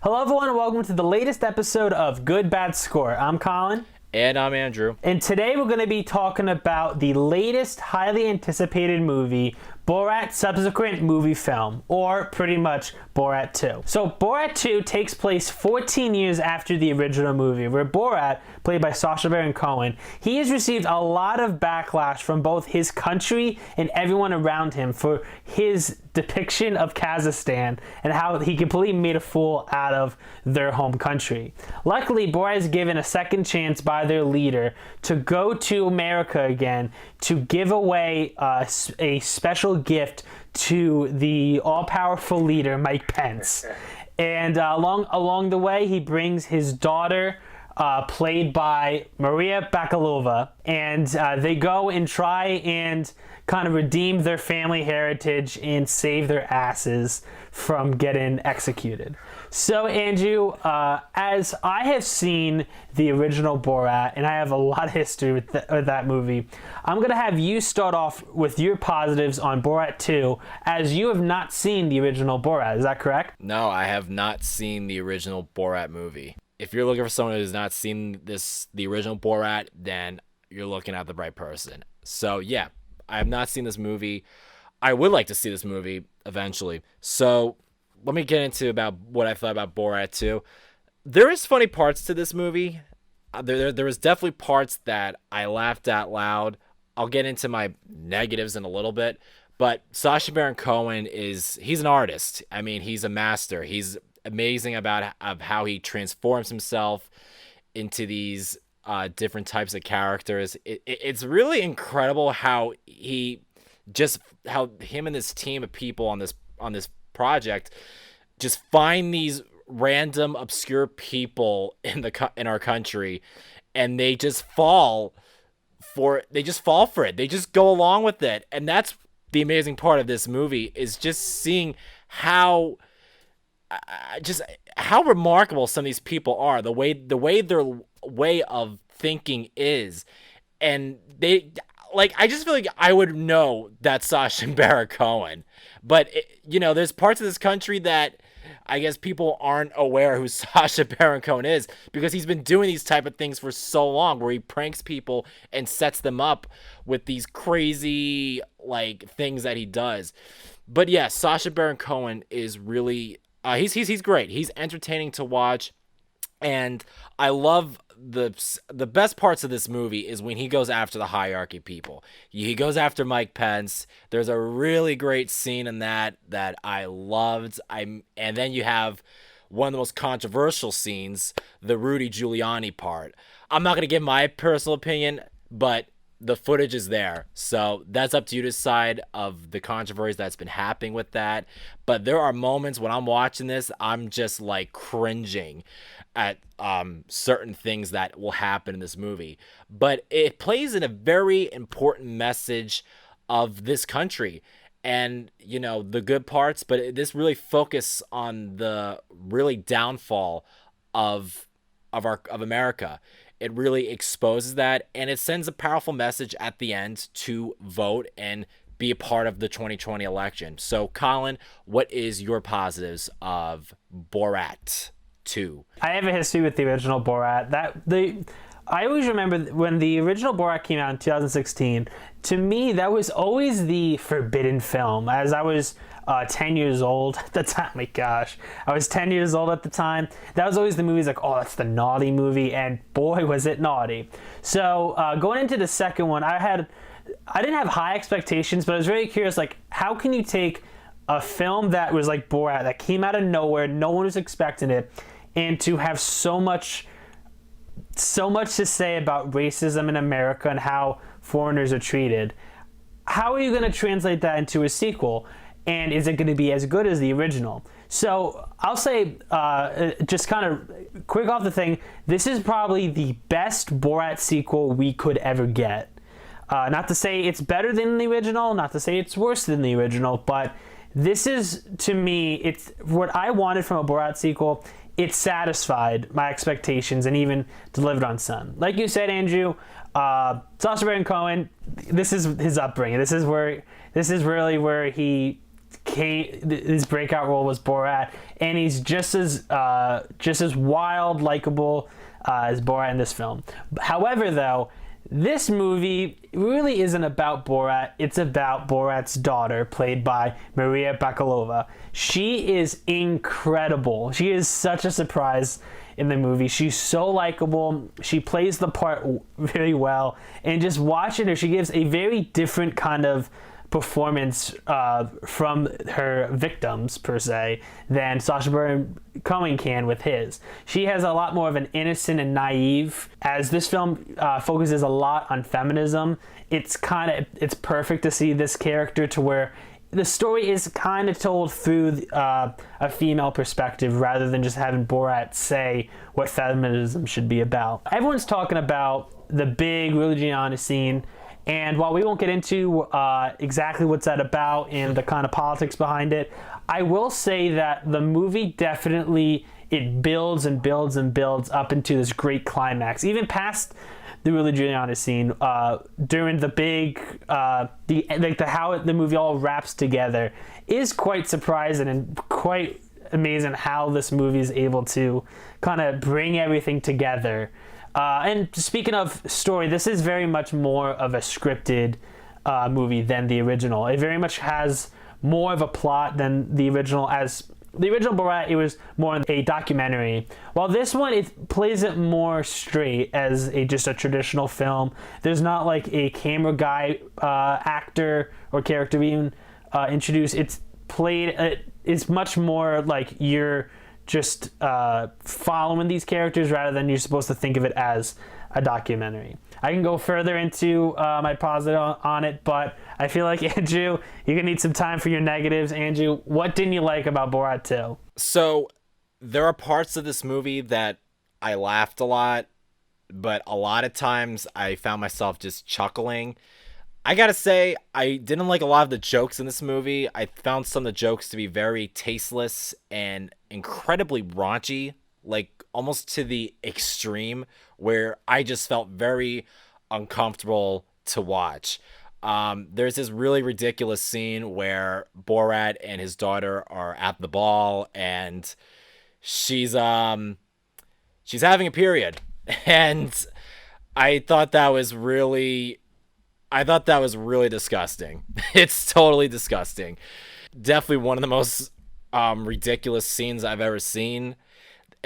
Hello everyone and welcome to the latest episode of Good Bad Score. I'm Collin. And I'm Andrew. And today we're going to be talking about the latest highly anticipated movie, Borat subsequent movie film, or pretty much Borat 2. So Borat 2 takes place 14 years after the original movie, where Borat, played by Sacha Baron Cohen, he has received a lot of backlash from both his country and everyone around him for his depiction of Kazakhstan and how he completely made a fool out of their home country. Luckily, Borat is given a second chance by their leader to go to America again to give away a special gift to the all-powerful leader, Mike Pence. And along the way, he brings his daughter, played by Maria Bakalova, and they go and try and kind of redeem their family heritage and save their asses from getting executed. So, Andrew, as I have seen the original Borat, and I have a lot of history with that movie, I'm going to have you start off with your positives on Borat 2, as you have not seen the original Borat. Is that correct? No, I have not seen the original Borat movie. If you're looking for someone who has not seen the original Borat, then you're looking at the right person. So, yeah, I have not seen this movie. I would like to see this movie eventually. So let me get into about what I thought about Borat 2. There is funny parts to this movie. There was definitely parts that I laughed out loud. I'll get into my negatives in a little bit. But Sacha Baron Cohen he's an artist. I mean, he's a master. He's amazing about how he transforms himself into these different types of characters. It's really incredible how him and this team of people on this project just find these random obscure people in our country, and they just fall for it. They just go along with it, and that's the amazing part of this movie, is just seeing how remarkable some of these people are, the way their way of thinking is. And I just feel like I would know that Sacha Baron Cohen, but there's parts of this country that I guess people aren't aware who Sacha Baron Cohen is, because he's been doing these type of things for so long, where he pranks people and sets them up with these crazy things that he does. But yeah, Sacha Baron Cohen is really he's great. He's entertaining to watch, and I love the best parts of this movie is when he goes after the hierarchy people. He goes after Mike Pence. There's a really great scene in that I loved. And then you have one of the most controversial scenes, the Rudy Giuliani part. I'm not going to give my personal opinion, but the footage is there, so that's up to you to decide of the controversy that's been happening with that. But there are moments when I'm watching this, I'm just cringing at certain things that will happen in this movie. But it plays in a very important message of this country, and the good parts. But this really focuses on the really downfall of America. It really exposes that, and it sends a powerful message at the end to vote and be a part of the 2020 election. So, Collin, what is your positives of Borat 2? I have a history with the original Borat. I always remember when the original Borat came out in 2016, to me, that was always the forbidden film, as I was 10 years old at the time. My gosh, I was 10 years old at the time. That was always the movies oh, that's the naughty movie, and boy, was it naughty. So going into the second one, I didn't have high expectations, but I was very curious, how can you take a film that was like Borat, that came out of nowhere, no one was expecting it, and to have so much to say about racism in America and how foreigners are treated. How are you going to translate that into a sequel? And is it going to be as good as the original? So I'll say, just kind of quick off the thing, this is probably the best Borat sequel we could ever get. Not to say it's better than the original, not to say it's worse than the original, but this is, to me, it's what I wanted from a Borat sequel. It satisfied my expectations and even delivered on some. Like you said, Andrew, Sacha Baron Cohen, this is his upbringing. This is really where he his breakout role was Borat, and he's just as wild, likable as Borat in this film. However, though, this movie really isn't about Borat. It's about Borat's daughter, played by Maria Bakalova. She is incredible. She is such a surprise in the movie. She's so likable. She plays the part very well. And just watching her, she gives a very different kind of performance from her victims, per se, than Sacha Baron Cohen can with his. She has a lot more of an innocent and naive, as this film focuses a lot on feminism. It's perfect to see this character to where the story is kind of told through a female perspective rather than just having Borat say what feminism should be about. Everyone's talking about the big Rudy Giuliani scene, and while we won't get into exactly what's that about and the kind of politics behind it, I will say that the movie definitely, it builds and builds and builds up into this great climax, even past the Rudy Giuliani scene, during the big, how the movie all wraps together is quite surprising and quite amazing how this movie is able to kind of bring everything together. And speaking of story, this is very much more of a scripted movie than the original. It very much has more of a plot than the original. As the original Borat, it was more a documentary. While this one, it plays it more straight as just a traditional film. There's not like a camera guy, actor or character being introduced. It's much more like you're just following these characters rather than you're supposed to think of it as a documentary. I can go further into my positive on it, but I feel like, Andrew, you're going to need some time for your negatives. Andrew, what didn't you like about Borat 2? So there are parts of this movie that I laughed a lot, but a lot of times I found myself just chuckling. I gotta say, I didn't like a lot of the jokes in this movie. I found some of the jokes to be very tasteless and incredibly raunchy, like almost to the extreme, where I just felt very uncomfortable to watch. There's this really ridiculous scene where Borat and his daughter are at the ball, and she's having a period, and I thought that was really disgusting. It's totally disgusting. Definitely one of the most ridiculous scenes I've ever seen.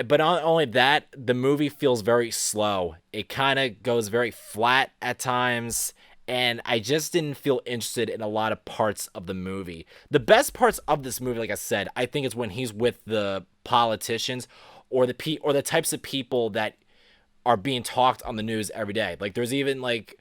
But not only that, the movie feels very slow. It kind of goes very flat at times, and I just didn't feel interested in a lot of parts of the movie. The best parts of this movie, like I said, I think is when he's with the politicians or the types of people that are being talked on the news every day. Like there's even like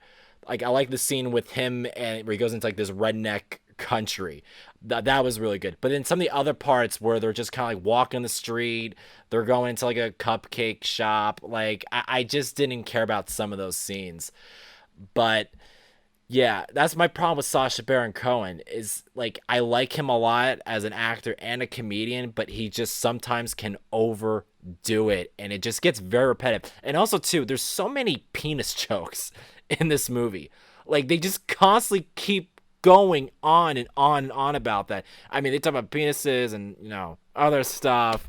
I like the scene with him and where he goes into like this redneck country. That was really good. But then some of the other parts where they're just kind of like walking the street, they're going into like a cupcake shop. Like I just didn't care about some of those scenes. But yeah, that's my problem with Sacha Baron Cohen is like I like him a lot as an actor and a comedian, but he just sometimes can overdo it and it just gets very repetitive. And also too, there's so many penis jokes in this movie. Like they just constantly keep going on and on and on about that. I mean, they talk about penises and, other stuff.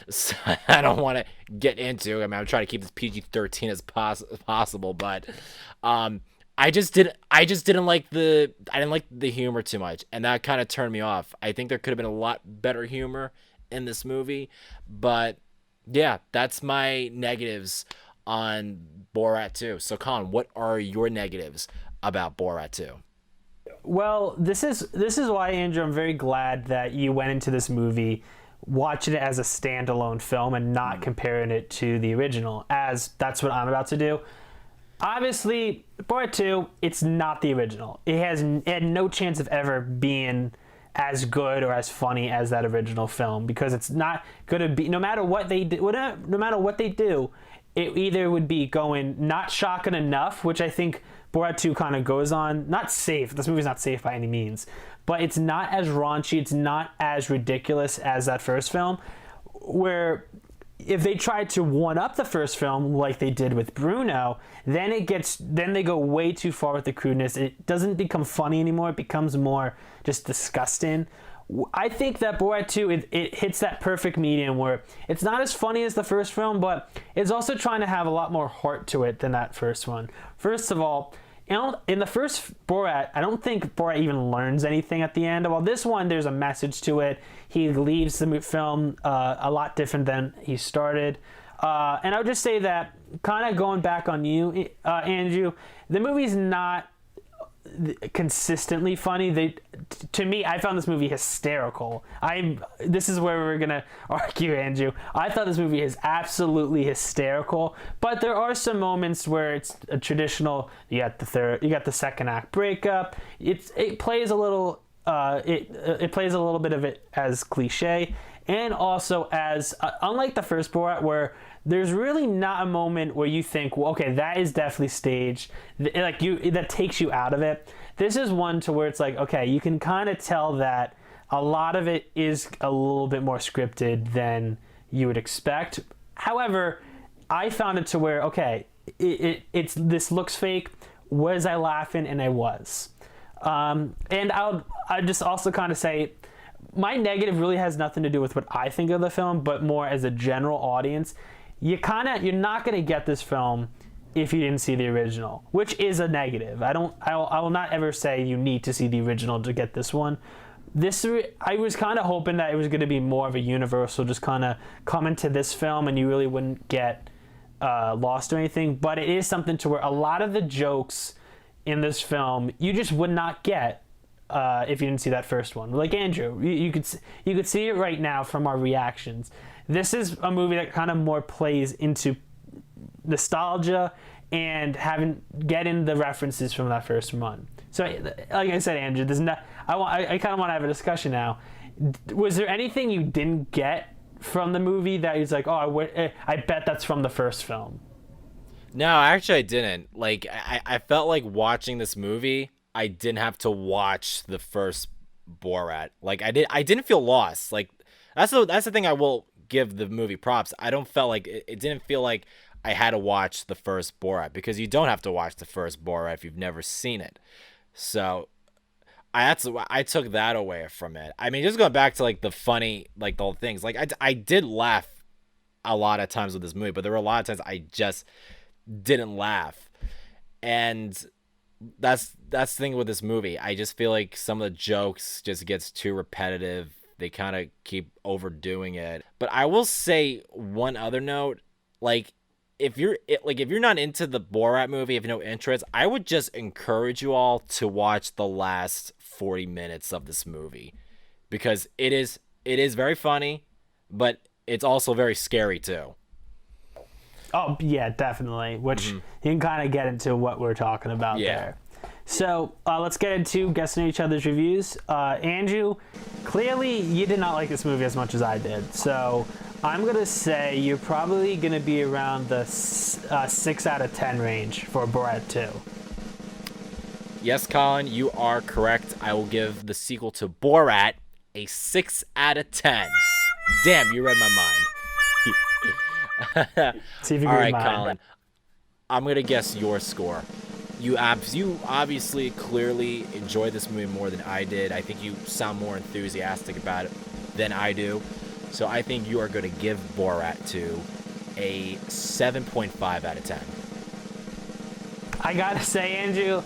So I don't want to get into. I mean, I'm trying to keep this PG-13 as possible, but I didn't like the humor too much, and that kind of turned me off. I think there could have been a lot better humor in this movie, but yeah, that's my negatives on Borat 2. So Collin, what are your negatives about Borat 2? Well, this is why, Andrew, I'm very glad that you went into this movie watching it as a standalone film and not comparing it to the original, as that's what I'm about to do. Obviously, Borat 2, it's not the original. It had no chance of ever being as good or as funny as that original film, because it's not going to be, no matter what they do, it either would be going not shocking enough, which I think Borat 2 kind of goes on. Not safe. This movie's not safe by any means. But it's not as raunchy. It's not as ridiculous as that first film. Where if they tried to one-up the first film like they did with Bruno, then they go way too far with the crudeness. It doesn't become funny anymore. It becomes more just disgusting. I think that Borat 2, it hits that perfect medium where it's not as funny as the first film, but it's also trying to have a lot more heart to it than that first one. First of all, in the first Borat, I don't think Borat even learns anything at the end. While this one, there's a message to it. He leaves the film a lot different than he started. And I would just say that, kind of going back on you, Andrew, the movie's not consistently funny. To me, I found this movie hysterical. This is where we're gonna argue, Andrew. I thought this movie is absolutely hysterical, but there are some moments where it's a traditional. You got the second act breakup. It plays a little. It plays a little bit of it as cliche, and also as unlike the first Borat, where there's really not a moment where you think, well, okay, that is definitely staged, that takes you out of it. This is one to where it's like, okay, you can kind of tell that a lot of it is a little bit more scripted than you would expect. However, I found it to where, okay, it's this looks fake. Was I laughing? And I was. And I just also kind of say, my negative really has nothing to do with what I think of the film, but more as a general audience. You're not going to get this film if you didn't see the original, which is a negative. I will not ever say you need to see the original to get this one. I was kind of hoping that it was going to be more of a universal, just kind of come into this film and you really wouldn't get lost or anything. But it is something to where a lot of the jokes in this film you just would not get if you didn't see that first one. Like Andrew, you could see it right now from our reactions. This is a movie that kind of more plays into nostalgia and getting the references from that first one. So, like I said, Andrew, I kind of want to have a discussion now. Was there anything you didn't get from the movie that he's like, oh, I bet that's from the first film? No, actually, I didn't. Like, I felt like watching this movie, I didn't have to watch the first Borat. Like, I didn't feel lost. Like, that's the thing I will give the movie props. I don't feel like it didn't feel like I had to watch the first Borat, because you don't have to watch the first Borat if you've never seen it. So I took that away from it. I mean, just going back to like the funny, like the whole things, like I did laugh a lot of times with this movie, but there were a lot of times I just didn't laugh. And that's the thing with this movie. I just feel like some of the jokes just gets too repetitive. They kind of keep overdoing it. But I will say one other note, like if you're not into the Borat movie, if you have no interest, I would just encourage you all to watch the last 40 minutes of this movie, because it is very funny, but it's also very scary too. Oh yeah, definitely. Which you can kind of get into what we're talking about there. So let's get into guessing each other's reviews. Andrew, clearly you did not like this movie as much as I did. So I'm going to say you're probably going to be around the 6 out of 10 range for Borat 2. Yes, Collin, you are correct. I will give the sequel to Borat a 6 out of 10. Damn, you read my mind. See if you all right, mine. Collin, I'm going to guess your score. You obviously clearly enjoyed this movie more than I did. I think you sound more enthusiastic about it than I do. So I think you are going to give Borat 2 a 7.5 out of 10. I gotta say, Andrew,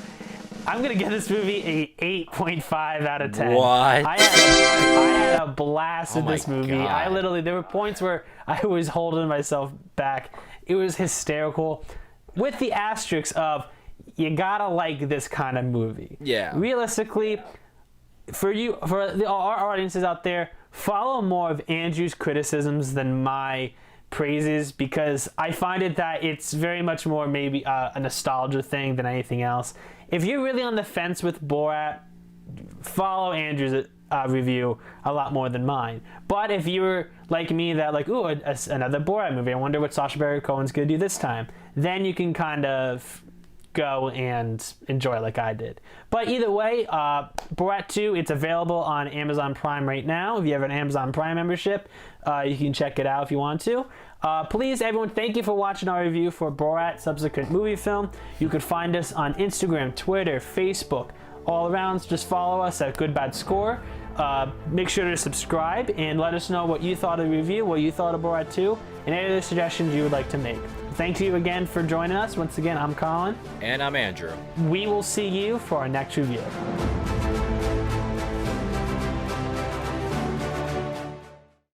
I'm going to give this movie a 8.5 out of 10. What? I had a blast with this movie. God. There were points where I was holding myself back. It was hysterical, with the asterisk of, you gotta like this kind of movie. Yeah. Realistically, for our audiences out there, follow more of Andrew's criticisms than my praises, because I find it that it's very much more maybe a nostalgia thing than anything else. If you're really on the fence with Borat, follow Andrew's review a lot more than mine. But if you're like me, that like, ooh, another Borat movie, I wonder what Sacha Baron Cohen's gonna do this time, then you can kind of go and enjoy like I did. But either way, Borat 2, it's available on Amazon Prime right now. If you have an Amazon Prime membership, you can check it out if you want to. Please, everyone, thank you for watching our review for Borat Subsequent Movie Film. You could find us on Instagram, Twitter, Facebook, all around. Just follow us at GoodBadScore. make sure to subscribe and let us know what you thought of the review, what you thought of Borat 2, and any other suggestions you would like to make. Thank you again for joining us. Once again, I'm Collin. And I'm Andrew. We will see you for our next review.